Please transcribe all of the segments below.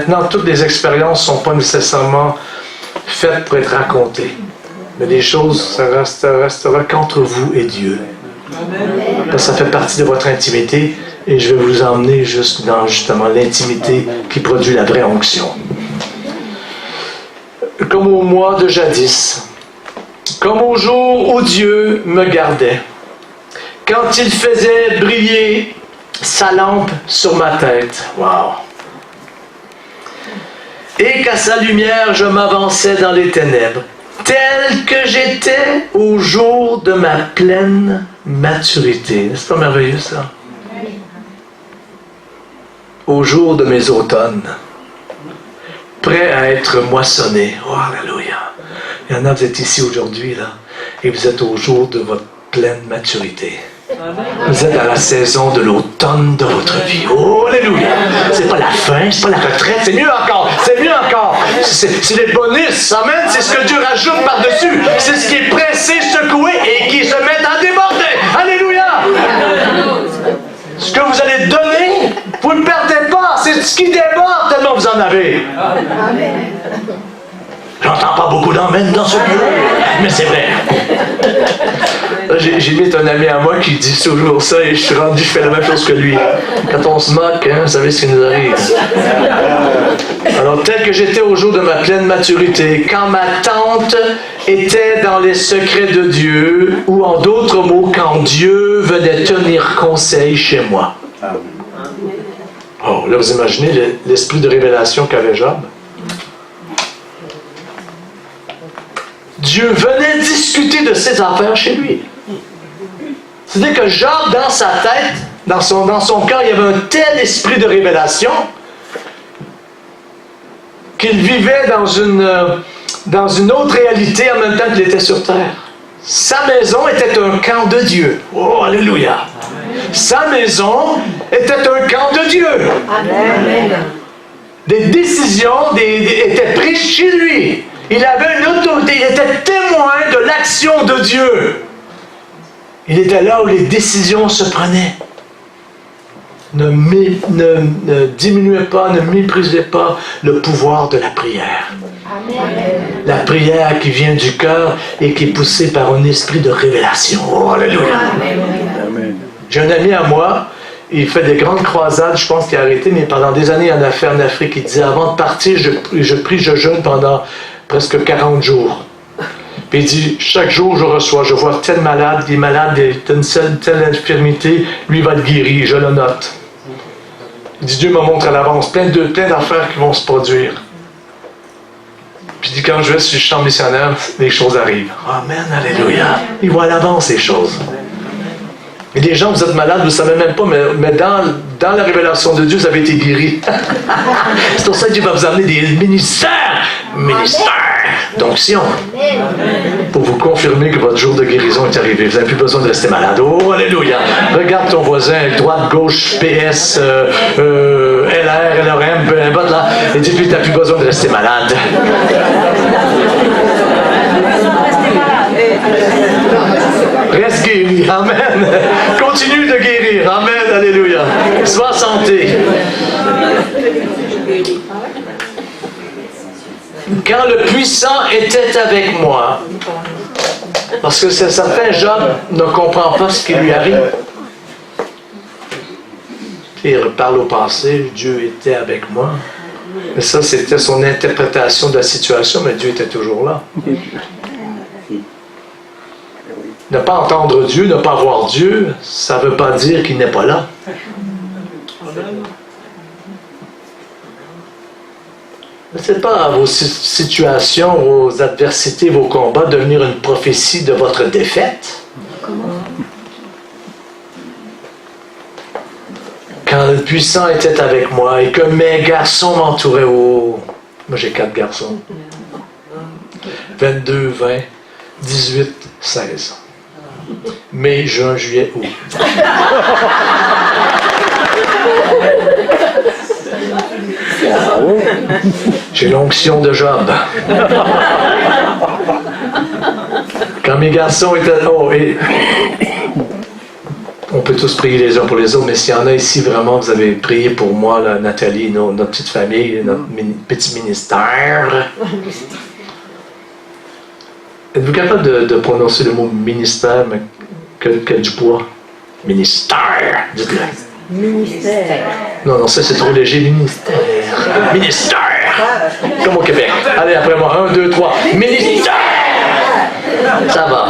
maintenant, toutes les expériences ne sont pas nécessairement faites pour être racontées. Mais les choses, ça restera qu'entre vous et Dieu. Parce que ça fait partie de votre intimité et je vais vous emmener dans justement l'intimité qui produit la vraie onction. Comme au mois de jadis, comme au jour où Dieu me gardait, quand il faisait briller sa lampe sur ma tête. Wow! Et qu'à sa lumière, je m'avançais dans les ténèbres, tel que j'étais au jour de ma pleine maturité. N'est-ce pas merveilleux, ça? Au jour de mes automnes, prêt à être moissonné. Oh, alléluia! Il y en a, vous êtes ici aujourd'hui, là, et vous êtes au jour de votre pleine maturité. Vous êtes dans la saison de l'automne de votre vie. Oh, alléluia! C'est pas la fin, c'est pas la retraite, c'est mieux encore, c'est mieux encore. C'est les bonus, amen, c'est ce que Dieu rajoute par-dessus. C'est ce qui est pressé, secoué et qui se met à déborder. Alléluia! Ce que vous allez donner, vous ne le perdez pas, c'est ce qui déborde tellement vous en avez. J'entends pas beaucoup d'amen dans ce lieu, mais c'est vrai. J'ai mis un ami à moi qui dit toujours ça et je fais la même chose que lui. Quand on se moque, hein, vous savez ce qui nous arrive. Alors, tel que j'étais au jour de ma pleine maturité, quand ma tente était dans les secrets de Dieu, ou en d'autres mots, quand Dieu venait tenir conseil chez moi. Oh, là, vous imaginez l'esprit de révélation qu'avait Job? Dieu venait discuter de ses affaires chez lui. C'est-à-dire que Job, dans sa tête, dans son cœur, il y avait un tel esprit de révélation qu'il vivait dans une autre réalité en même temps qu'il était sur terre. Sa maison était un camp de Dieu. Oh, alléluia! Sa maison était un camp de Dieu. Amen. Des décisions étaient prises chez lui. Il avait une autorité, il était témoin de l'action de Dieu. Il était là où les décisions se prenaient. Ne diminuez pas, ne méprisez pas le pouvoir de la prière. Amen. La prière qui vient du cœur et qui est poussée par un esprit de révélation. Oh, alléluia! Amen. J'ai un ami à moi, il fait des grandes croisades, je pense qu'il a arrêté, mais pendant des années, il en a fait en Afrique. Il disait, avant de partir, je prie, je jeûne pendant presque 40 jours. Puis il dit, chaque jour je vois tel malade, il est malade d'une telle infirmité, lui va être guéri, je le note. Il dit, Dieu me montre à l'avance plein d'affaires qui vont se produire. Puis il dit, quand je vais sur le champ missionnaire, les choses arrivent. Amen, alléluia. Il voit à l'avance les choses. Et les gens, vous êtes malades, vous ne savez même pas, mais dans la révélation de Dieu, vous avez été guéris. C'est pour ça que Dieu va vous amener des ministères d'onction pour vous confirmer que votre jour de guérison est arrivé. Vous n'avez plus besoin de rester malade. Oh, alléluia! Regarde ton voisin, droite, gauche, PS, LR, LRM, peu importe là, et dis puis tu n'as plus besoin de rester malade. Reste guéri, amen. Continue de guérir, amen, alléluia. Sois santé. Quand le puissant était avec moi, parce que c'est certain, Job ne comprend pas ce qui lui arrive. Il reparle au passé, Dieu était avec moi. Mais ça, c'était son interprétation de la situation, mais Dieu était toujours là. Ne pas entendre Dieu, ne pas voir Dieu, ça ne veut pas dire qu'il n'est pas là. Laissez pas vos situations, vos adversités, vos combats devenir une prophétie de votre défaite. Quand le puissant était avec moi et que mes garçons m'entouraient, moi j'ai 4 garçons. 22, 20, 18, 16. Mai, juin, juillet, août. J'ai l'onction de Job. Quand mes garçons étaient... peut tous prier les uns pour les autres, mais s'il y en a ici, vraiment, vous avez prié pour moi, là, Nathalie, notre petite famille, notre petit ministère. Êtes-vous capable de prononcer le mot ministère, mais que du poids? Ministère, dites-le. Ministère. Non, ça c'est trop léger, ministère. Ministère. Comme au Québec. Allez, après moi, 1, 2, 3. Ministère. Ça va.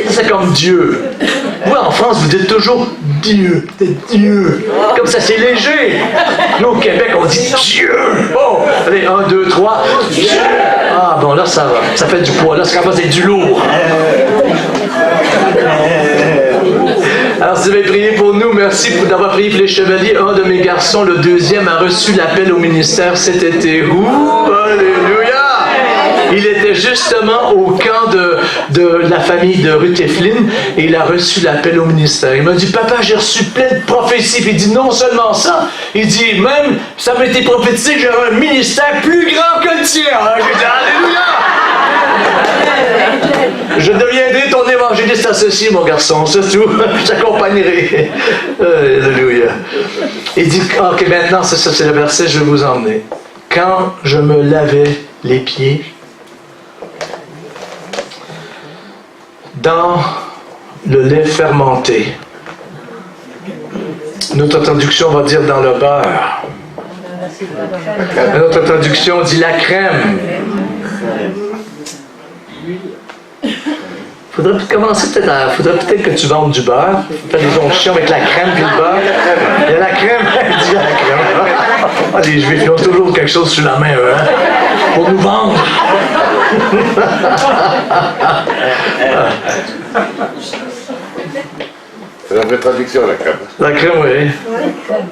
C'est comme Dieu. Vous, en France, vous dites toujours Dieu. Dieu. Comme ça, c'est léger. Nous, au Québec, on dit Dieu. Bon, allez, 1, 2, 3. Dieu. Ah, bon, là, ça va. Ça fait du poids. Là, c'est capable d'être du lourd. Alors, si vous avez prié pour nous, merci d'avoir prié pour les chevaliers. Un de mes garçons, le deuxième, a reçu l'appel au ministère cet été. Alléluia! Il était justement au camp de la famille de Ruth et Flynn et il a reçu l'appel au ministère. Il m'a dit, papa, j'ai reçu plein de prophéties. Il dit, non seulement ça, il dit, même, ça m'a été prophétisé que j'aurais un ministère plus grand que le tien. Alors, j'ai dit, alléluia! Je deviendrai ton évangéliste associé, mon garçon, c'est tout. Je t'accompagnerai. Alléluia. Il dit, ok, maintenant, c'est ça, c'est le verset, je vais vous emmener. Quand je me lavais les pieds, dans le lait fermenté. Notre traduction va dire dans le beurre. Notre traduction dit la crème. Faudrait peut-être que tu vendes du beurre. Faire des onctions avec la crème et le beurre. Il y a la crème, il dit la crème. Ah, les Juifs, ils ont toujours quelque chose sur la main, eux, hein, pour nous vendre. C'est la vraie traduction, la crème. La crème, oui.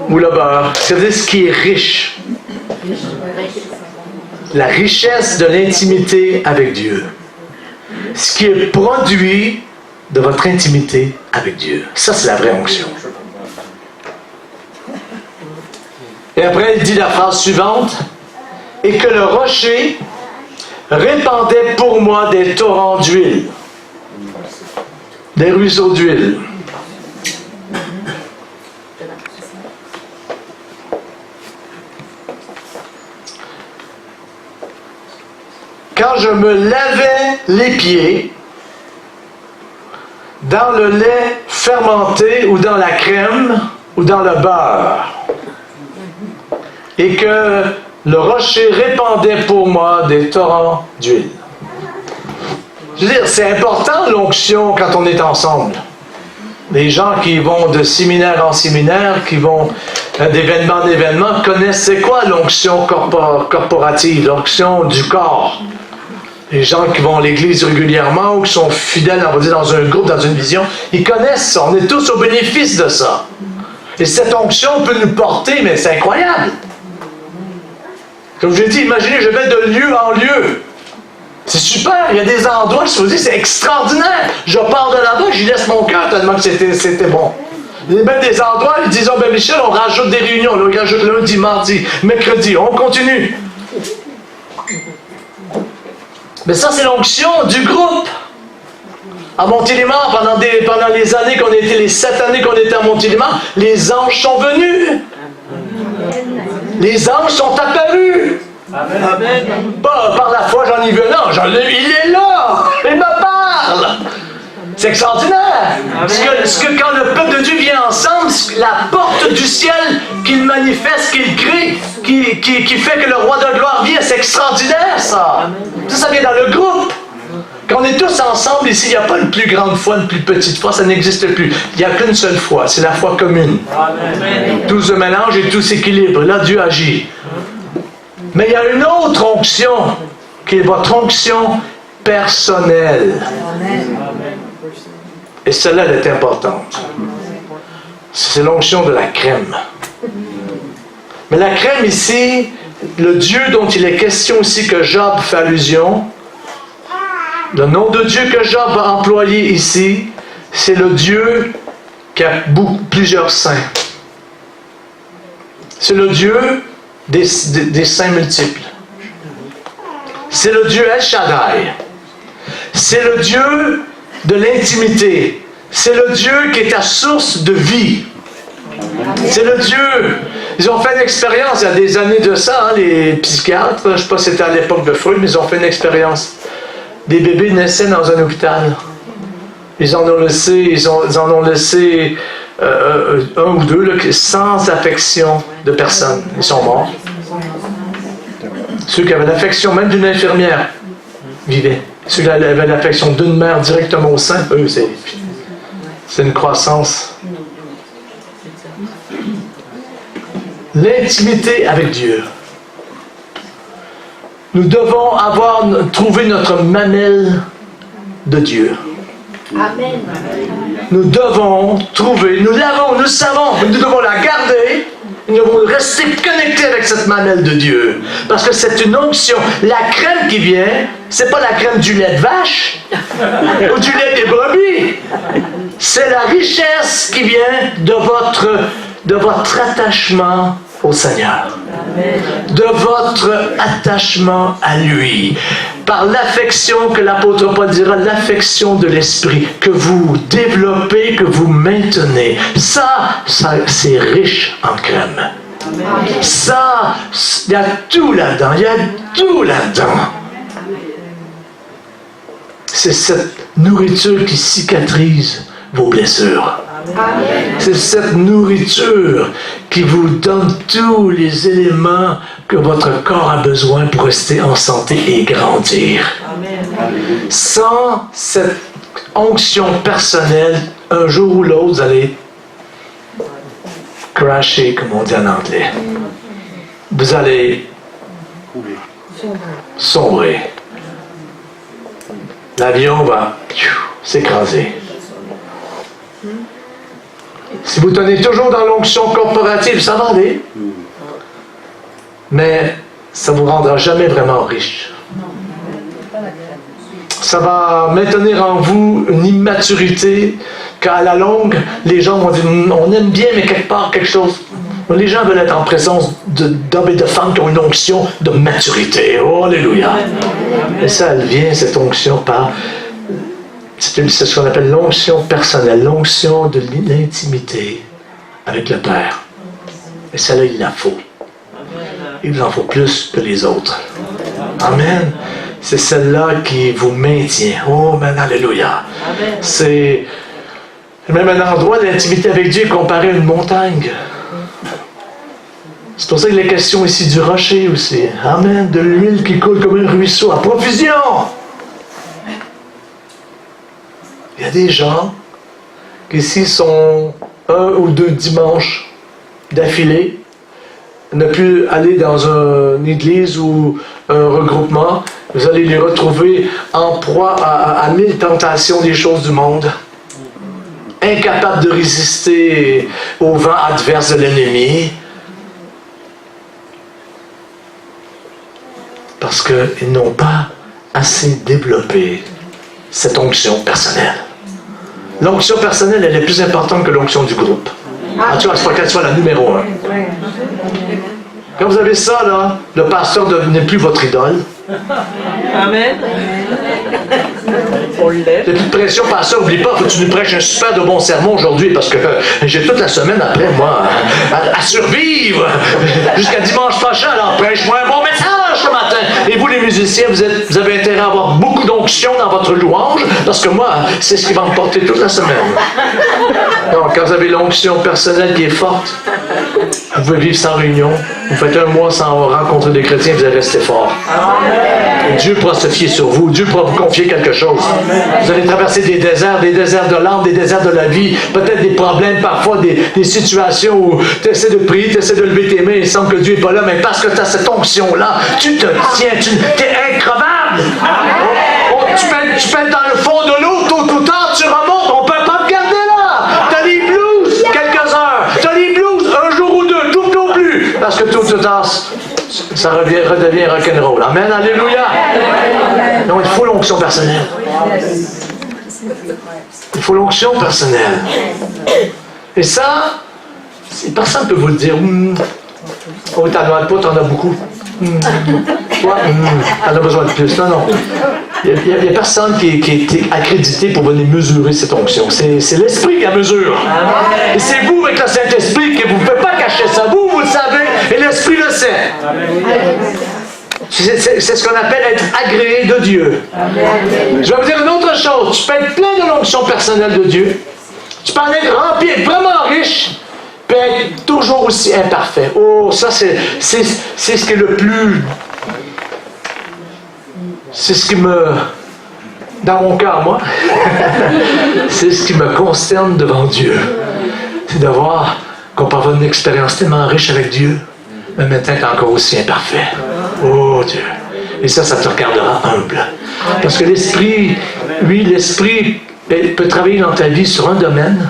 Ou le beurre. C'est ce qui est riche. La richesse de l'intimité avec Dieu. Ce qui est produit de votre intimité avec Dieu. Ça, c'est la vraie onction. Et après, il dit la phrase suivante. Et que le rocher répandait pour moi des torrents d'huile. Des ruisseaux d'huile. Quand je me lavais les pieds dans le lait fermenté ou dans la crème ou dans le beurre, et que le rocher répandait pour moi des torrents d'huile. Je veux dire, c'est important l'onction quand on est ensemble. Les gens qui vont de séminaire en séminaire, qui vont d'événement en événement, connaissent c'est quoi l'onction corporative, l'onction du corps. Les gens qui vont à l'église régulièrement ou qui sont fidèles, on va dire, dans un groupe, dans une vision, ils connaissent ça. On est tous au bénéfice de ça. Et cette onction peut nous porter, mais c'est incroyable. Comme je l'ai dit, imaginez, je vais de lieu en lieu. C'est super, il y a des endroits, je vous dis, c'est extraordinaire. Je pars de là-bas, j'y laisse mon cœur tellement que c'était bon. Il y a même des endroits, ils disent, oh ben Michel, on rajoute des réunions, on rajoute lundi, mardi, mercredi, on continue. Mais ça, c'est l'onction du groupe. À Montélimar, pendant les années qu'on était, les 7 années qu'on était à Montélimar, les anges sont venus. Les anges sont apparus. Amen. Pas par la foi, j'en ai vu un ange. Il est là. Il me parle. C'est extraordinaire. Ce que quand le peuple de Dieu vient ensemble, la porte du ciel qu'il manifeste, qu'il crée, qui fait que le roi de gloire vient, c'est extraordinaire, ça. Ça vient dans le groupe. Quand on est tous ensemble ici, il n'y a pas une plus grande foi, une plus petite foi, ça n'existe plus. Il n'y a qu'une seule foi, c'est la foi commune. Amen. Tout se mélange et tout s'équilibre. Là, Dieu agit. Mais il y a une autre onction, qui est votre onction personnelle. Amen. Et celle-là, elle est importante. C'est l'onction de la crème. Mais la crème ici, le Dieu dont il est question ici, que Job fait allusion, le nom de Dieu que Job a employé ici, c'est le Dieu qui a plusieurs saints. C'est le Dieu des saints multiples. C'est le Dieu El Shaddai. C'est le Dieu de l'intimité. C'est le Dieu qui est ta source de vie. C'est le Dieu. Ils ont fait une expérience il y a des années de ça, hein, les psychiatres. Je ne sais pas si c'était à l'époque de Freud, mais ils ont fait une expérience. Des bébés naissaient dans un hôpital. Ils en ont laissé un ou deux là, sans affection de personne. Ils sont morts. Ceux qui avaient l'affection même d'une infirmière vivaient. Ceux qui avaient l'affection d'une mère directement au sein, eux, c'est une croissance. L'intimité avec Dieu. Nous devons trouvé notre mamelle de Dieu. Amen. Nous devons trouver, nous l'avons, nous savons, nous devons la garder, nous devons rester connectés avec cette mamelle de Dieu. Parce que c'est une onction. La crème qui vient, c'est pas la crème du lait de vache ou du lait des brebis. C'est la richesse qui vient de votre attachement au Seigneur. De votre attachement à lui. Par l'affection que l'apôtre Paul dira, l'affection de l'esprit que vous développez, que vous maintenez. Ça c'est riche en crème. Ça, il y a tout là-dedans. Il y a tout là-dedans. C'est cette nourriture qui cicatrise vos blessures. C'est cette nourriture qui vous donne tous les éléments que votre corps a besoin pour rester en santé et grandir. Sans cette onction personnelle, un jour ou l'autre, vous allez crasher, comme on dit en anglais. Vous allez sombrer. L'avion va s'écraser. Si vous tenez toujours dans l'onction corporative, ça va aller. Mais ça ne vous rendra jamais vraiment riche. Ça va maintenir en vous une immaturité qu'à la longue, les gens vont dire on aime bien, mais quelque part, quelque chose. Les gens veulent être en présence d'hommes et de femmes qui ont une onction de maturité. Oh, alléluia. Et ça, elle vient, cette onction, par... C'est ce qu'on appelle l'onction personnelle, l'onction de l'intimité avec le Père. Et celle-là, il la faut. Il vous en faut plus que les autres. Amen. C'est celle-là qui vous maintient. Oh, man, alléluia. C'est même un endroit d'intimité avec Dieu comparé à une montagne. C'est pour ça qu'il est question ici du rocher aussi. Amen. De l'huile qui coule comme un ruisseau à profusion. Il y a des gens qui ici sont 1 ou 2 dimanches d'affilée, ne plus aller dans une église ou un regroupement. Vous allez les retrouver en proie à 1000 tentations des choses du monde, incapables de résister au vent adverse de l'ennemi, parce qu'ils n'ont pas assez développé cette onction personnelle. L'onction personnelle, elle est plus importante que l'onction du groupe. En tout cas, c'est pas qu'elle soit la numéro 1. Quand vous avez ça, là, le pasteur n'est plus votre idole. Amen. Il n'y a plus de pression, pasteur, n'oublie pas, faut que tu nous prêches un super de bon sermon aujourd'hui, parce que j'ai toute la semaine après, moi, à survivre. Jusqu'à dimanche prochain, alors prêche-moi un bon message ce matin. Et vous, les musiciens, vous avez intérêt à avoir beaucoup d'onction dans votre louange, parce que moi, c'est ce qui va me porter toute la semaine. Donc, quand vous avez l'onction personnelle qui est forte, vous pouvez vivre sans réunion, vous faites un mois sans rencontrer des chrétiens, vous allez rester fort. Dieu pourra se fier sur vous, Dieu pourra vous confier quelque chose. Vous allez traverser des déserts de l'âme, des déserts de la vie, peut-être des problèmes, parfois des situations où tu essaies de prier, tu essaies de lever tes mains, il semble que Dieu n'est pas là, mais parce que tu as cette onction-là, tu te tiens, tu es increvable. Tu peux être dans le fond de l'eau, tôt ou tard, tu remontes, on ne peut pas te garder là. Tu as les blues, quelques heures, tu as les blues, un jour ou deux, tout au plus, parce que tôt ou tard, ça redevient rock'n'roll. Amen, alléluia. Donc, il faut l'onction personnelle. Il faut l'onction personnelle. Et ça, personne ne peut vous le dire. Oh, t'en as pas, t'en as beaucoup. Toi, t'en as besoin de plus. Non, non. Il n'y a personne qui est accrédité pour venir mesurer cette onction. C'est l'Esprit qui la mesure. Et c'est vous, avec le Saint-Esprit, que vous ne pouvez pas cacher ça. Vous le savez, et l'Esprit le sait. C'est ce qu'on appelle être agréé de Dieu. Je vais vous dire une autre chose. Tu peux être plein de l'onction personnelle de Dieu. Tu peux en être rempli, être vraiment riche, puis être toujours aussi imparfait. Oh, ça, c'est ce qui est le plus... C'est ce qui me... Dans mon cœur, moi, c'est ce qui me consterne devant Dieu. C'est de voir qu'on peut avoir une expérience tellement riche avec Dieu, mais maintenant t'es encore aussi imparfait. Oh Dieu! Et ça te regardera humble. Parce que l'Esprit, lui, l'Esprit peut travailler dans ta vie sur un domaine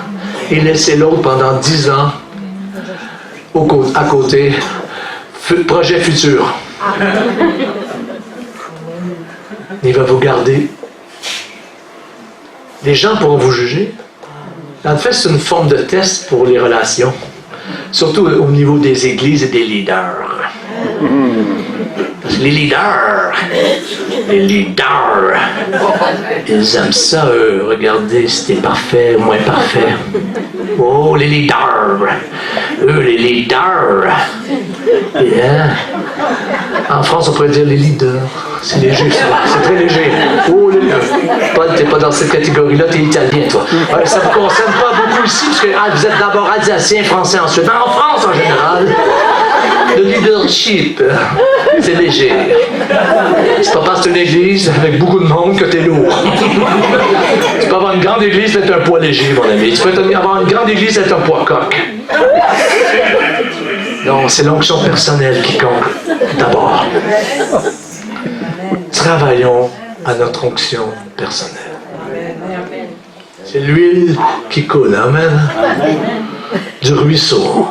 et laisser l'autre pendant 10 ans à côté. Projet futur. Il va vous garder. Les gens pourront vous juger. En fait, c'est une forme de test pour les relations. Surtout au niveau des églises et des leaders. Parce que les leaders, ils aiment ça, regarder si t'es parfait ou moins parfait. Oh, les leaders, les leaders. Yeah. En France, on pourrait dire les leaders. C'est léger, ça. C'est très léger. Oh, Paul, t'es pas dans cette catégorie-là, t'es italien, toi. Ouais, ça ne vous concerne pas beaucoup ici, parce que vous êtes d'abord alsacien, français ensuite. Mais en France, en général, le leadership, c'est léger. C'est pas parce que t'es une église avec beaucoup de monde que t'es lourd. Tu peux avoir une grande église et être un poids léger, mon ami. Tu peux avoir une grande église et être un poids coq. Non, c'est l'onction personnelle qui compte d'abord. Travaillons à notre onction personnelle. C'est l'huile qui coule, amen. Du ruisseau.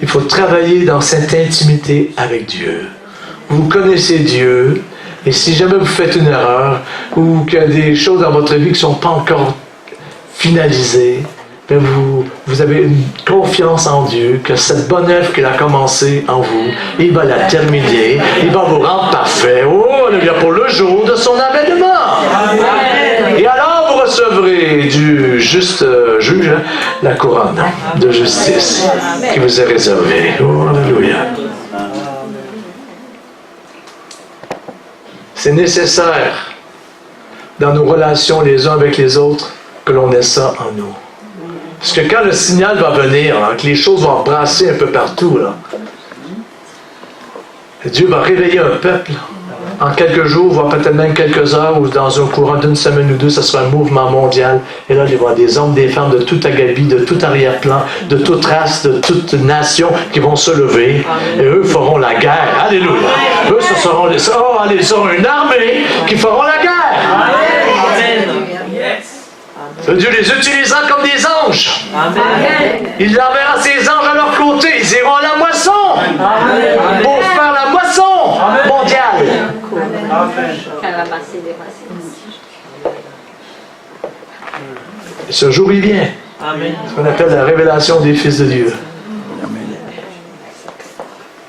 Il faut travailler dans cette intimité avec Dieu. Vous connaissez Dieu, et si jamais vous faites une erreur, ou qu'il y a des choses dans votre vie qui ne sont pas encore finalisées, bien vous avez une confiance en Dieu, que cette bonne œuvre qu'il a commencée en vous, il va la terminer, il va vous rendre parfait. Oh, alléluia, pour le jour de son avènement. Et alors vous recevrez du juste juge la couronne de justice qui vous est réservée. Oh, alléluia. C'est nécessaire dans nos relations les uns avec les autres que l'on ait ça en nous. Parce que quand le signal va venir, là, que les choses vont brasser un peu partout, là, Dieu va réveiller un peuple. En quelques jours, voire peut-être même quelques heures, ou dans un courant d'une semaine ou deux, ce sera un mouvement mondial. Et là, il va y avoir des hommes, des femmes de tout agabi, de tout arrière-plan, de toute race, de toute nation qui vont se lever. Et eux feront la guerre. Alléluia. Eux, ce seront ils seront une armée qui feront la guerre. Dieu les utilisera comme des anges. Amen. Il enverra ses anges à leur côté. Ils iront à la moisson. Amen. Pour faire la moisson mondiale. Et ce jour, il vient. Amen. Ce qu'on appelle la révélation des fils de Dieu.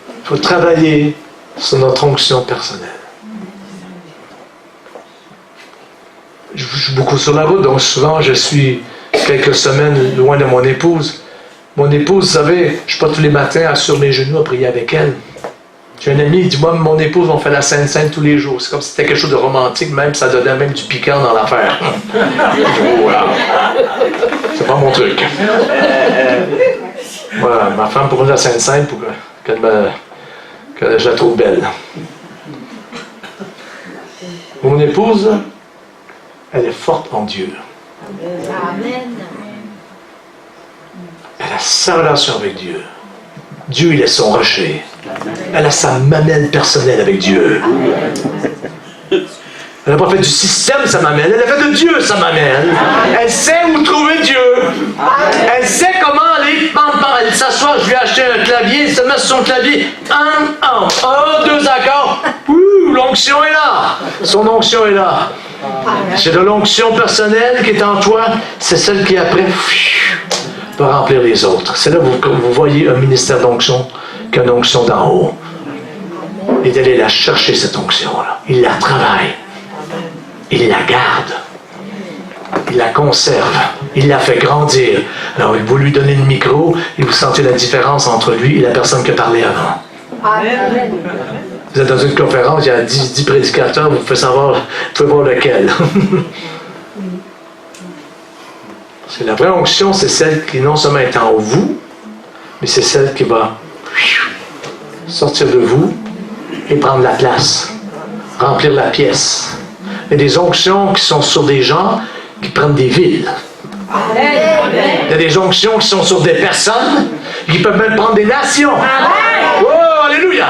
Il faut travailler sur notre onction personnelle. Je suis beaucoup sur la route, donc souvent je suis quelques semaines loin de mon épouse. Mon épouse, vous savez, je ne suis pas tous les matins sur mes genoux à prier avec elle. J'ai un ami, il dit, moi, mon épouse, on fait la Sainte Seine tous les jours. C'est comme si c'était quelque chose de romantique, même, ça donnait même du piquant dans l'affaire. Voilà. C'est pas mon truc. Voilà, ma femme pour la Sainte Seine pour que je la trouve belle. Mon épouse, elle est forte en Dieu. Amen. Elle a sa relation avec Dieu. Dieu, il est son rocher. Elle a sa mamelle personnelle avec Dieu. Elle n'a pas fait du système sa mamelle, elle a fait de Dieu sa mamelle. Elle sait où trouver Dieu. Elle sait comment aller. Elle s'assoit, je lui ai acheté un clavier, elle se met sur son clavier. Un, deux accords. L'onction est là. Son onction est là. C'est de l'onction personnelle qui est en toi, c'est celle qui après va remplir les autres. C'est là que vous voyez un ministère d'onction qu'une onction d'en haut. est d'aller la chercher, cette onction-là. Il la travaille. Il la garde. Il la conserve. Il la fait grandir. Alors, vous lui donnez le micro et vous sentez la différence entre lui et la personne qui a parlé avant. Amen. Vous êtes dans une conférence, il y a 10 prédicateurs, vous pouvez savoir, vous pouvez voir lequel. C'est la vraie onction, c'est celle qui non seulement est en vous, mais c'est celle qui va sortir de vous et prendre la place, remplir la pièce. Il y a des onctions qui sont sur des gens qui prennent des villes. Il y a des onctions qui sont sur des personnes qui peuvent même prendre des nations. Oh, alléluia!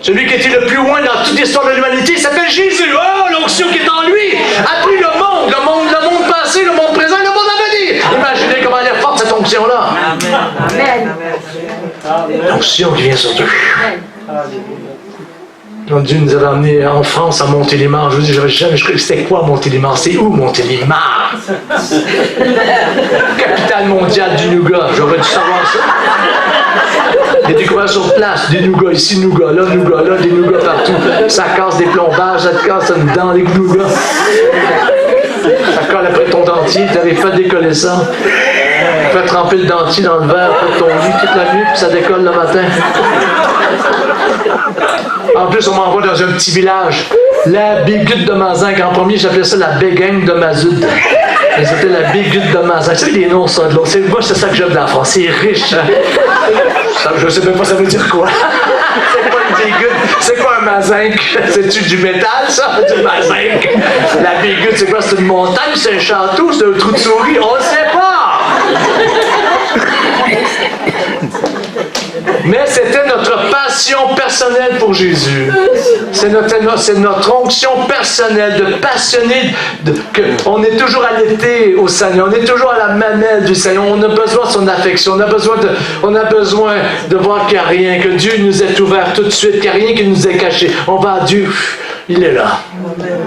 Celui qui était le plus loin dans toute l'histoire de l'humanité s'appelle Jésus. Oh, l'onction qui est en lui a pris le monde passé, le monde présent, le monde à venir. Imaginez comment elle est forte, cette onction-là. L'onction qui vient sur eux. Quand Dieu nous a amenés en France à Montélimar, je vous dis, je croyais que c'était quoi Montélimar? C'est où Montélimar? Capitale mondiale du nougat, j'aurais dû savoir ça. J'ai découvert sur place, des nougats ici, nougats, là, des nougats partout. Ça casse des plombages, ça te casse une dent, les nougats. Ça colle après ton dentier, t'avais fait décoller ça. Fais tremper le dentier dans le verre, fais ton lit toute la nuit, puis ça décolle le matin. En plus, on m'envoie dans un petit village. La Bégute de Mazinc. En premier, j'appelais ça la Bégang de Mazud. Mais c'était la Bégute de Mazinc. C'est les noms, ça, de l'autre. Moi, c'est ça que j'aime dans la France. C'est riche. Hein? Ça, je ne sais même pas ça veut dire quoi. C'est quoi une Bégute? C'est quoi un Mazinc? C'est-tu du métal, ça? Du Mazinc? La Bégute, c'est quoi? C'est une montagne? C'est un château? C'est un trou de souris? On ne sait pas! Mais c'était notre passion personnelle pour Jésus. C'est notre onction personnelle de passionner. On est toujours allaité au Seigneur. On est toujours à la mamelle du Seigneur. On a besoin de son affection. On a besoin de voir qu'il n'y a rien, que Dieu nous est ouvert tout de suite, qu'il n'y a rien qui nous est caché. On va à Dieu. Il est là.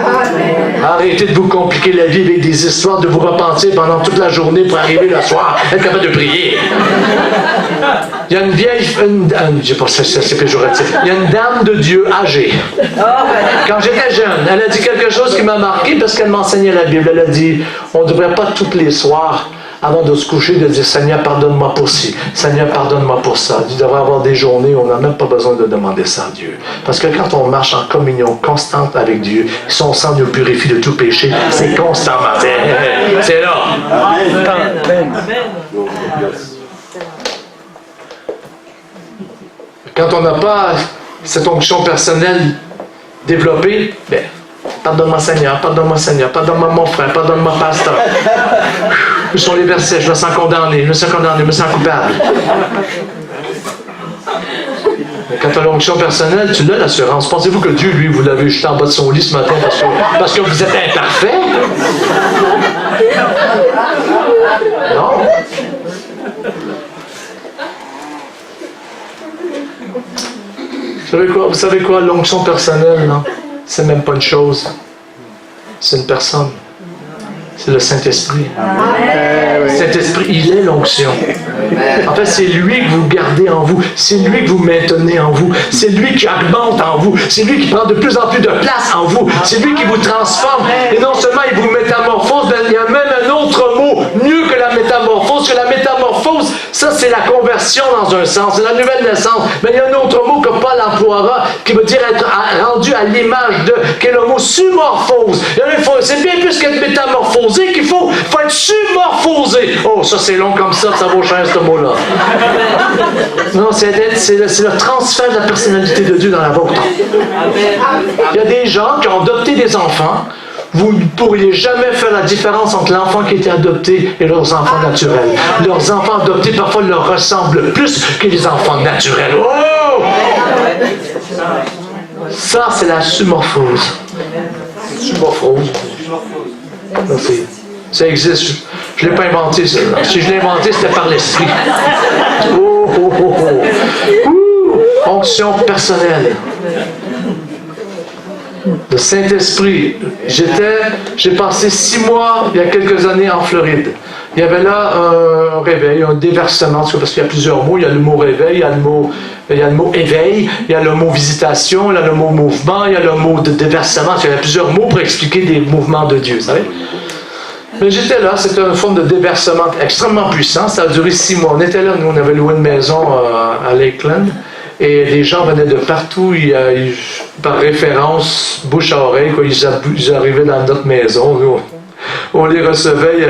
Amen. Arrêtez de vous compliquer la vie avec des histoires, de vous repentir pendant toute la journée pour arriver le soir, être capable de prier. Il y a une vieille... je sais pas, c'est péjoratif. Il y a une dame de Dieu âgée. Quand j'étais jeune, elle a dit quelque chose qui m'a marqué parce qu'elle m'enseignait la Bible. Elle a dit, on ne devrait pas tous les soirs, avant de se coucher, de dire « Seigneur, pardonne-moi pour ci. Seigneur, pardonne-moi pour ça. » Il devrait avoir des journées où on n'a même pas besoin de demander ça à Dieu. Parce que quand on marche en communion constante avec Dieu, son sang nous purifie de tout péché, c'est constamment. C'est là. Amen. Quand on n'a pas cette onction personnelle développée, ben, pardonne-moi Seigneur, pardonne-moi Seigneur, pardonne-moi mon frère, pardonne-moi pasteur. Où sont les versets? Je me sens condamné, je me sens coupable. Quand tu as l'onction personnelle, tu l'as l'assurance. Pensez-vous que Dieu, lui, vous l'avez jeté en bas de son lit ce matin parce que vous êtes imparfait? Non. Vous savez quoi? L'onction personnelle, non? C'est même pas une chose. C'est une personne. C'est le Saint-Esprit. Le Saint-Esprit, il est l'onction. En fait, c'est lui que vous gardez en vous. C'est lui que vous maintenez en vous. C'est lui qui augmente en vous. C'est lui qui prend de plus en plus de place en vous. C'est lui qui vous transforme. Et non seulement il vous métamorphose, mais il y a même un autre mot, mieux que la métamorphose. Que la métamorphose, ça c'est la conversion dans un sens. C'est la nouvelle naissance. Mais il y a un autre mot que Paul emploiera, qui veut dire être rendu à l'image de, qui est le mot sumorphose. C'est bien plus qu'être métamorphosé qu'il faut être sumorphosé. Oh, ça c'est long comme ça vaut cher ce mot-là. Non, c'est le transfert de la personnalité de Dieu dans la vôtre. Il y a des gens qui ont adopté des enfants. Vous ne pourriez jamais faire la différence entre l'enfant qui était adopté et leurs enfants naturels. Leurs enfants adoptés parfois leur ressemblent plus que les enfants naturels. Oh! Ça, c'est la sumorphose. Sumorphose. Ça existe. Je ne l'ai pas inventé, ça. Si je l'ai inventé, c'était par l'esprit. Oh, oh, oh, oh. Onction personnelle. Le Saint-Esprit. J'ai passé 6 mois, il y a quelques années, en Floride. il y avait là un réveil, un déversement, parce qu'il y a plusieurs mots. Il y a le mot réveil, il y a le mot éveil, il y a le mot visitation, il y a le mot mouvement, il y a le mot de déversement. Il y a plusieurs mots pour expliquer des mouvements de Dieu, vous savez. Mais j'étais là, c'était une forme de déversement extrêmement puissant. Ça a duré 6 mois. On était là, nous, on avait loué une maison à Lakeland. Et les gens venaient de partout, par référence, bouche à oreille, quoi, ils arrivaient dans notre maison. Nous, on les recevait,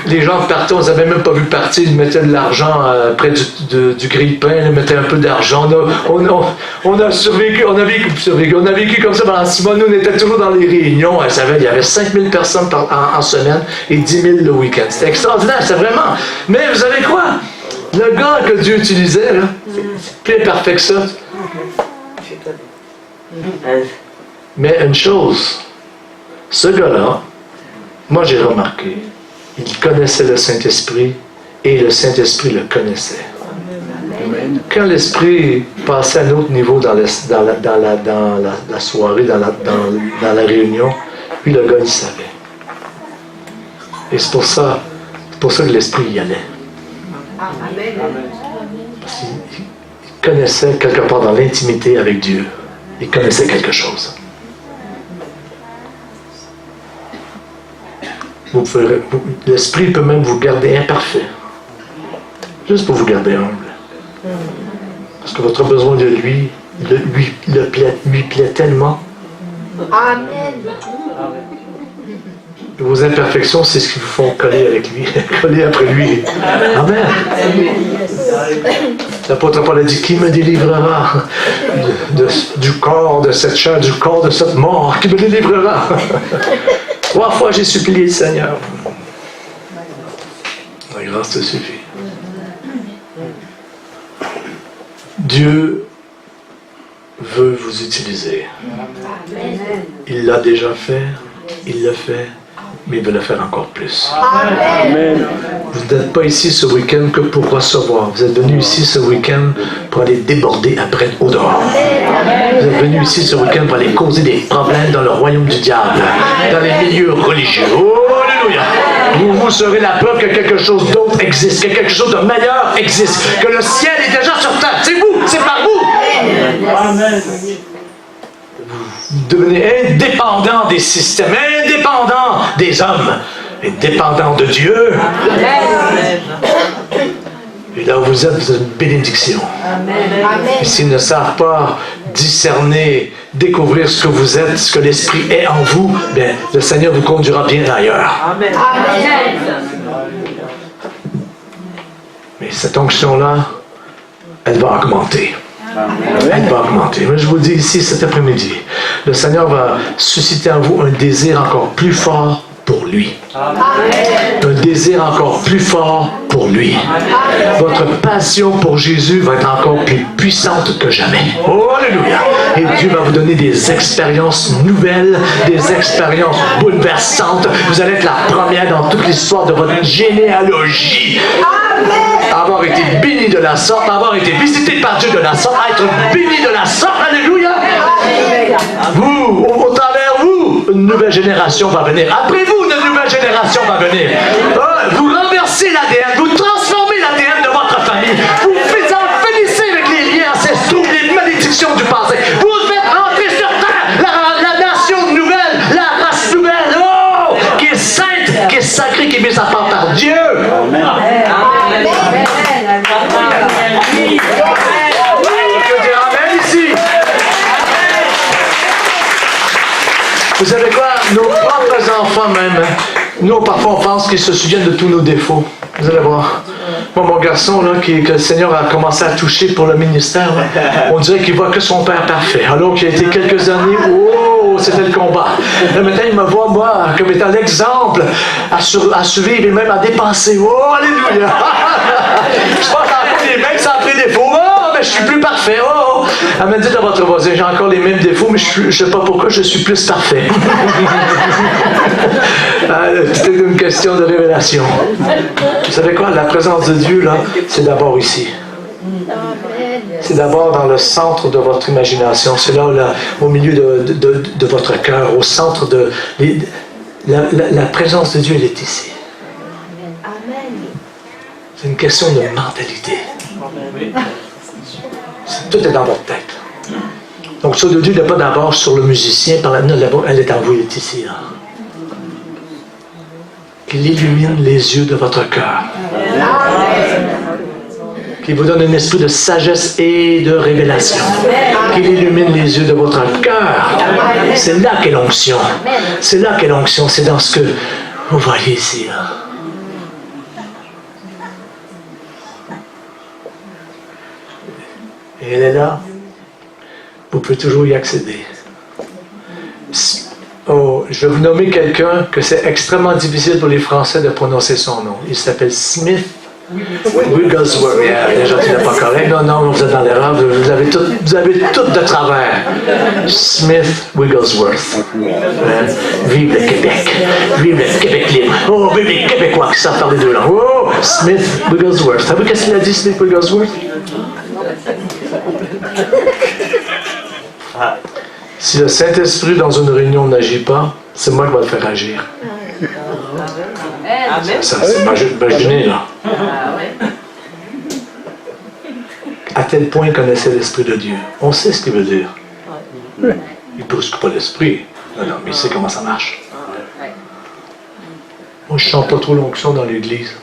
les gens partaient, on ne les avait même pas vu partir, ils mettaient de l'argent près du grille-pain, ils mettaient un peu d'argent. On a vécu comme ça pendant 6 mois. Nous, on était toujours dans les réunions. Il y avait 5000 personnes en semaine et 10 000 le week-end. C'était extraordinaire, c'était vraiment. Mais vous savez quoi? Le gars que Dieu utilisait, là, c'est plus parfait que ça. Mais une chose, ce gars-là, moi j'ai remarqué, il connaissait le Saint-Esprit et le Saint-Esprit le connaissait. Quand l'Esprit passait à un autre niveau dans la soirée, dans la réunion, lui le gars il savait. Et c'est pour ça que l'Esprit y allait. Parce qu'il connaissait quelque part dans l'intimité avec Dieu. Il connaissait quelque chose. L'Esprit peut même vous garder imparfait. Juste pour vous garder humble. Parce que votre besoin de lui plaît tellement. Amen. Vos imperfections, c'est ce qui vous font coller avec lui, coller après lui. Amen. L'apôtre Paul a dit, qui me délivrera du corps de cette chair, du corps de cette mort? Qui me délivrera? 3 fois j'ai supplié le Seigneur. La grâce te suffit. Dieu veut vous utiliser. Il l'a déjà fait, il le fait, mais il veut le faire encore plus. Amen. Vous n'êtes pas ici ce week-end que pour recevoir. Vous êtes venu ici ce week-end pour aller déborder après au dehors. Vous êtes venu ici ce week-end pour aller causer des problèmes dans le royaume du diable, dans les milieux religieux. Oh, alléluia! Vous serez la preuve que quelque chose d'autre existe, que quelque chose de meilleur existe, que le ciel est déjà sur terre. C'est vous, c'est par vous. Amen. Vous devenez indépendant des systèmes, indépendant des hommes, et dépendant de Dieu. Amen. Et là où vous êtes une bénédiction. Amen. Et s'ils ne savent pas discerner, découvrir ce que vous êtes, ce que l'Esprit est en vous, bien, le Seigneur vous conduira bien ailleurs. Amen. Mais cette onction-là, elle va augmenter. Elle va augmenter. Mais je vous dis ici cet après-midi, le Seigneur va susciter en vous un désir encore plus fort pour lui. Un désir encore plus fort pour lui. Votre passion pour Jésus va être encore plus puissante que jamais. Oh, alléluia! Et Dieu va vous donner des expériences nouvelles, des expériences bouleversantes. Vous allez être la première dans toute l'histoire de votre généalogie. Avoir été béni de la sorte, avoir été visité par Dieu de la sorte, être béni de la sorte. Alléluia! Vous, au travers vous, une nouvelle génération va venir. Après vous, une nouvelle génération va venir. Vous renversez l'ADN, vous transformez l'ADN de votre famille. Vous finissez avec les liens ancestraux, les malédictions du passé. Vous faites entrer sur terre la nation nouvelle, la race nouvelle, oh, qui est sainte, qui est sacrée, qui est mise à part par Dieu. Amen. Vous savez quoi? Nos propres enfants même, nous parfois on pense qu'ils se souviennent de tous nos défauts. Vous allez voir. Moi, mon garçon, là, que le Seigneur a commencé à toucher pour le ministère, là, on dirait qu'il voit que son père parfait. Alors qu'il a été quelques années, oh, c'était le combat. Là, maintenant, il me voit, moi, comme étant l'exemple à suivre et même à dépasser. Oh, alléluia! Je pense encore les mêmes, ça a pris des défauts. Oh, mais je suis plus parfait. Oh! Amen, dites à votre voisin, j'ai encore les mêmes défauts, mais je ne sais pas pourquoi je suis plus parfait. C'était une question de révélation. Vous savez quoi? La présence de Dieu, là, c'est d'abord ici. C'est d'abord dans le centre de votre imagination. C'est là, au milieu de votre cœur, au centre de... La présence de Dieu, elle est ici. C'est une question de mentalité. Tout est dans votre tête. Donc, ça de Dieu n'est pas d'abord sur le musicien, par la là-bas, elle est en vous, elle est ici. Là. Qu'il illumine les yeux de votre cœur. Qu'il vous donne un esprit de sagesse et de révélation. Qu'il illumine les yeux de votre cœur. C'est là qu'est l'onction. C'est là qu'est l'onction. C'est dans ce que vous voyez ici. Là. Et elle est là. Vous pouvez toujours y accéder. Oh, je vais vous nommer quelqu'un que c'est extrêmement difficile pour les Français de prononcer son nom. Il s'appelle Smith Wigglesworth. Yeah, déjà, tu n'es pas correct. Non, vous êtes dans l'erreur. Vous avez tout de travers. Smith Wigglesworth. Vive le Québec. Vive le Québec libre. Oh, vive les Québécois qui savent parler deux langues. Oh, Smith Wigglesworth. Savez-vous qu'est-ce qu'il a dit, Smith Wigglesworth? Si le Saint-Esprit dans une réunion n'agit pas, c'est moi qui vais le faire agir. Ça c'est imaginé là. À tel point il connaissait l'Esprit de Dieu. On sait ce qu'il veut dire. Il ne brusque pas l'Esprit. Non, mais il sait comment ça marche. Moi, je ne sens pas trop l'onction dans l'Église.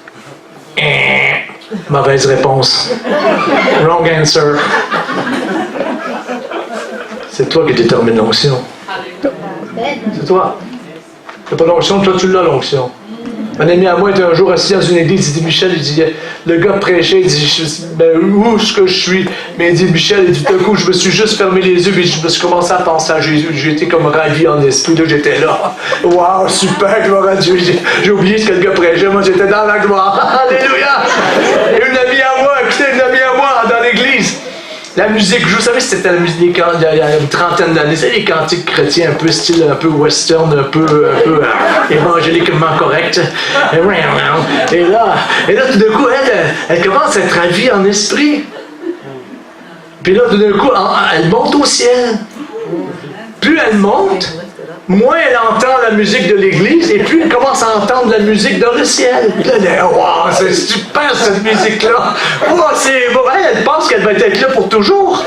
Mauvaise réponse. Wrong answer. C'est toi qui détermine l'onction. C'est toi. Tu n'as pas l'onction, toi tu l'as l'onction. Un ami à moi était un jour assis dans une église, il dit Michel, il dit, le gars prêchait, il dit, ben, où est-ce que je suis? Mais il dit Michel, il dit, tout d'un coup, je me suis juste fermé les yeux, puis je me suis commencé à penser à Jésus, j'étais comme ravi en esprit, là j'étais là. Waouh, super, gloire à Dieu. J'ai oublié ce que le gars prêchait, moi j'étais dans la gloire. Alléluia! Et une amie à moi, dans l'église. La musique, vous savez, c'était la musique il y a une trentaine d'années, c'est les cantiques chrétiens un peu style, un peu western, un peu évangéliquement correct. Et là, tout d'un coup, elle commence à être ravie en esprit. Puis là, tout d'un coup, elle monte au ciel. Plus elle monte, moins elle entend la musique de l'église, et plus elle commence à entendre la musique dans le ciel. Puis là, elle dit, wow, c'est super cette musique-là. Oh, c'est bon. Elle pense qu'elle va être là pour toujours.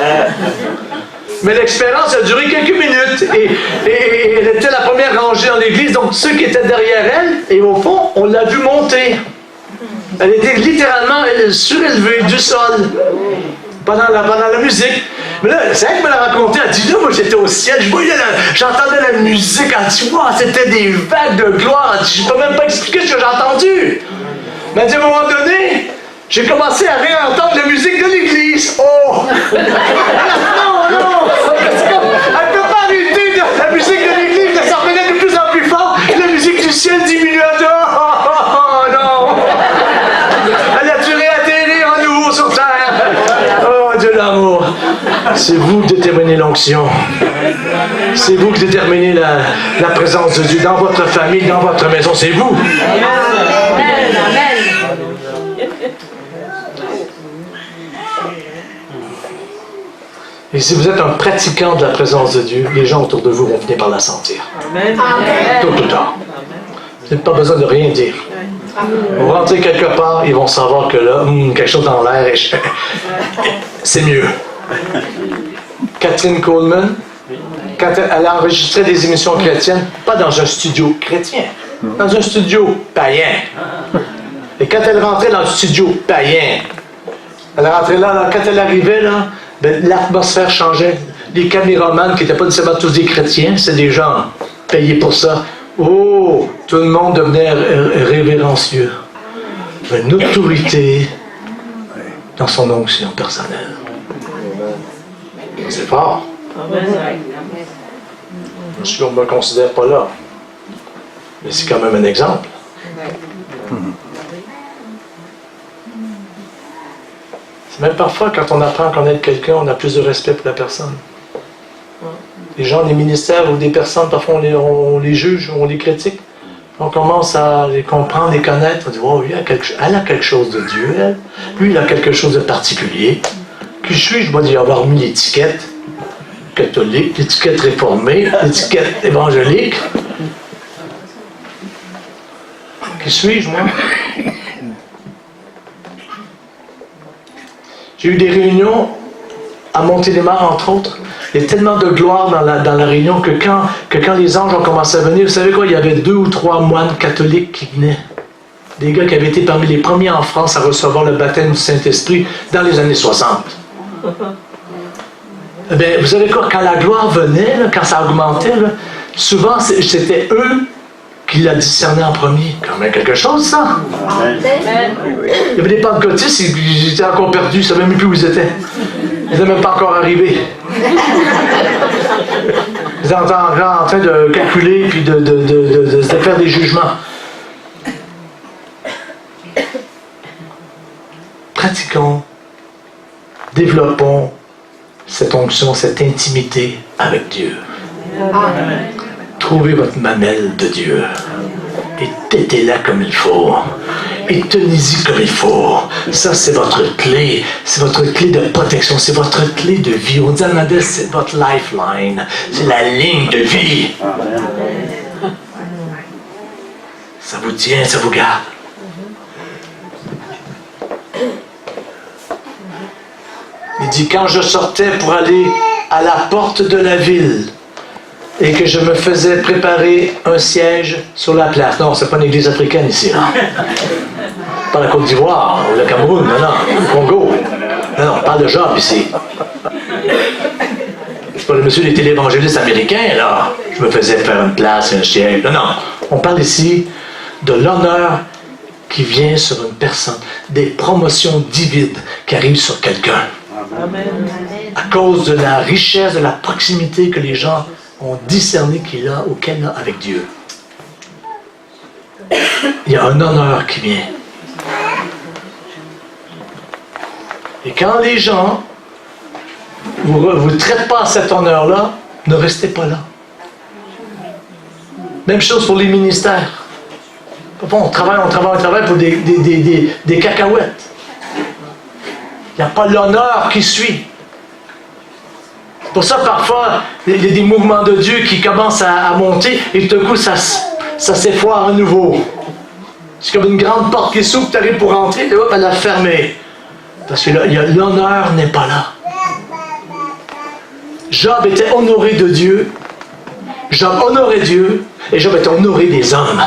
Mais l'expérience a duré quelques minutes, et elle était la première rangée dans l'église, donc ceux qui étaient derrière elle, et au fond, on l'a vu monter. Elle était littéralement surélevée du sol pendant la musique. Mais là, c'est elle qui me l'a raconté. Elle dit, là, moi, j'étais au ciel, j'entendais la musique. Elle dit, wow, c'était des vagues de gloire. Elle dit, je ne peux même pas expliquer ce que j'ai entendu. Mais elle dit, à un moment donné, j'ai commencé à réentendre la musique de l'église. Oh! Non! Elle ne peut pas arrêter la musique de l'église, elle s'en revenait de plus en plus fort. La musique du ciel diminue à deux. Oh, non! Elle a dû réatterrir en nouveau sur terre. Oh, Dieu l'amour. C'est vous qui déterminez l'onction. C'est vous qui déterminez la présence de Dieu dans votre famille, dans votre maison. C'est vous. Amen. Amen. Et si vous êtes un pratiquant de la présence de Dieu, les gens autour de vous vont finir par la sentir. Amen. Tôt ou tard. Vous n'avez pas besoin de rien dire. Vous rentrez quelque part, ils vont savoir que là, quelque chose dans l'air, c'est mieux. Catherine Coleman, quand elle a enregistré des émissions chrétiennes, pas dans un studio chrétien, dans un studio païen. Et quand elle rentrait dans le studio païen, elle rentrait là, quand elle arrivait, là, ben, l'atmosphère changeait. Les caméramans, qui n'étaient pas nécessairement tous des chrétiens, c'est des gens payés pour ça. Oh, tout le monde devenait révérencieux. Une autorité dans son onction personnelle. C'est fort. Bien sûr, on ne me considère pas là. Mais c'est quand même un exemple. C'est même parfois, quand on apprend à connaître quelqu'un, on a plus de respect pour la personne. Les gens des ministères ou des personnes, parfois on les juge, on les critique. On commence à les comprendre, les connaître. On dit, oh, elle a quelque chose de Dieu, elle. Lui, il a quelque chose de particulier. Qui suis-je? Je dois y avoir mis l'étiquette catholique, l'étiquette réformée, l'étiquette évangélique. Qui suis-je, moi? J'ai eu des réunions à Montélimar, entre autres. Il y a tellement de gloire dans la réunion que quand les anges ont commencé à venir, vous savez quoi, il y avait 2 ou 3 moines catholiques qui venaient. Des gars qui avaient été parmi les premiers en France à recevoir le baptême du Saint-Esprit dans les années 60. Eh bien, vous savez quoi, quand la gloire venait, là, quand ça augmentait, là, souvent c'était eux qui la discernaient en premier. Quand même quelque chose, ça. Il y avait des pentecôtistes, ils étaient encore perdus, ils ne savaient même plus où ils étaient. Ils n'étaient même pas encore arrivés. Ils étaient en train de calculer puis de faire des jugements. Pratiquons, développons cette onction, cette intimité avec Dieu. Amen. Trouvez votre mamelle de Dieu et têtez-la comme il faut. Et tenez-y comme il faut. Ça, c'est votre clé. C'est votre clé de protection. C'est votre clé de vie. On dit en anglais, c'est votre lifeline. C'est la ligne de vie. Ça vous tient, ça vous garde. Il dit, quand je sortais pour aller à la porte de la ville et que je me faisais préparer un siège sur la place. Non, c'est pas une église africaine ici, là. Pas la Côte d'Ivoire ou le Cameroun, non, le Congo. Non, on parle de Job ici. C'est pas le monsieur des télévangélistes américains, là. Je me faisais faire une place, un siège. Non, non. On parle ici de l'honneur qui vient sur une personne, des promotions divines qui arrivent sur quelqu'un. Amen. À cause de la richesse, de la proximité que les gens ont discerné qu'il a ou qu'elle a avec Dieu. Il y a un honneur qui vient. Et quand les gens ne vous traitent pas à cet honneur-là, ne restez pas là. Même chose pour les ministères. On travaille pour des cacahuètes. Il n'y a pas l'honneur qui suit. C'est pour ça, parfois, il y a des mouvements de Dieu qui commencent à monter et tout d'un coup, ça s'effoire à nouveau. C'est comme une grande porte qui s'ouvre, tu arrives pour rentrer, et hop, elle a fermé. Parce que l'honneur n'est pas là. Job était honoré de Dieu. Job honorait Dieu et Job était honoré des hommes.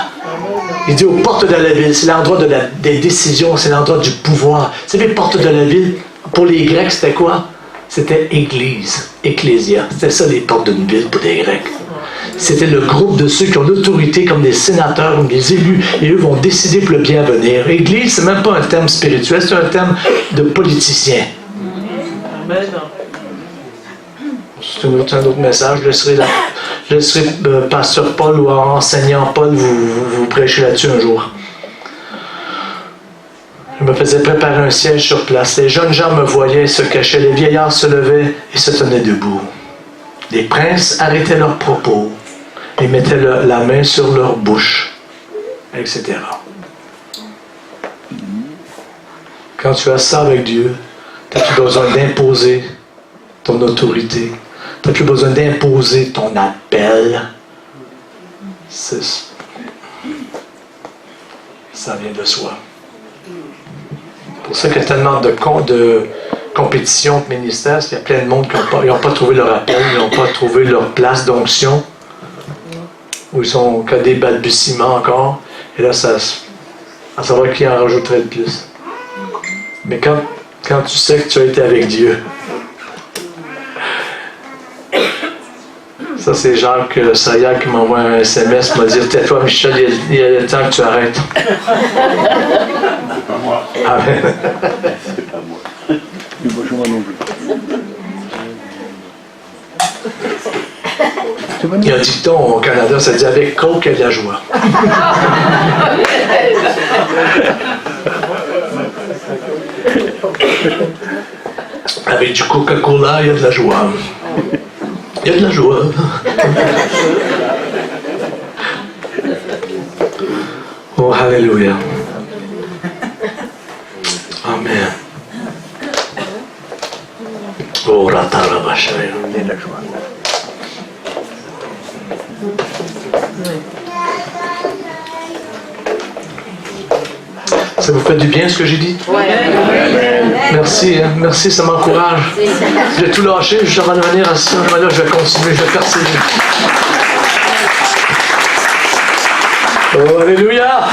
Il dit aux portes de la ville, c'est l'endroit des décisions, c'est l'endroit du pouvoir. Vous savez, portes de la ville, pour les Grecs, c'était quoi? C'était église, ecclésia. C'était ça les portes d'une ville pour les Grecs. C'était le groupe de ceux qui ont l'autorité comme des sénateurs, comme des élus, et eux vont décider pour le bien venir. Église, c'est même pas un terme spirituel, c'est un terme de politicien. Amen. C'est un autre message. Je laisserai pasteur Paul ou enseignant Paul vous prêcher là-dessus un jour. Je me faisais préparer un siège sur place. Les jeunes gens me voyaient, se cachaient. Les vieillards se levaient et se tenaient debout. Les princes arrêtaient leurs propos et mettaient la main sur leur bouche, etc. Quand tu as ça avec Dieu, tu n'as plus besoin d'imposer ton autorité. Tu n'as plus besoin d'imposer ton appel. Ça vient de soi. C'est pour ça qu'il y a tellement de compétition de ministères. Il y a plein de monde qui n'ont pas trouvé leur appel, ils n'ont pas trouvé leur place d'onction, où ils sont qu'à des balbutiements encore. Et là, à savoir qui en rajouterait le plus. Mais quand tu sais que tu as été avec Dieu, ça, c'est Jacques Sayag qui m'envoie un SMS, m'a dit « Tais-toi, Michel, il y a le temps que tu arrêtes. » C'est pas moi. Amen. C'est pas moi. C'est pas moi non plus. Il y a un dicton au Canada, ça dit « Avec coke, il y a de la joie. » Avec du Coca-Cola, il y a de la joie. Il y a de la joie. Oh, Alléluia. Amen. Oh, Ratarabashaya. Il y a de la joie. Ça vous fait du bien ce que j'ai dit? Merci, hein. Merci, ça m'encourage. J'ai tout lâché juste avant de venir à ça. Là, je vais continuer, je vais persévérer. Oh, alléluia!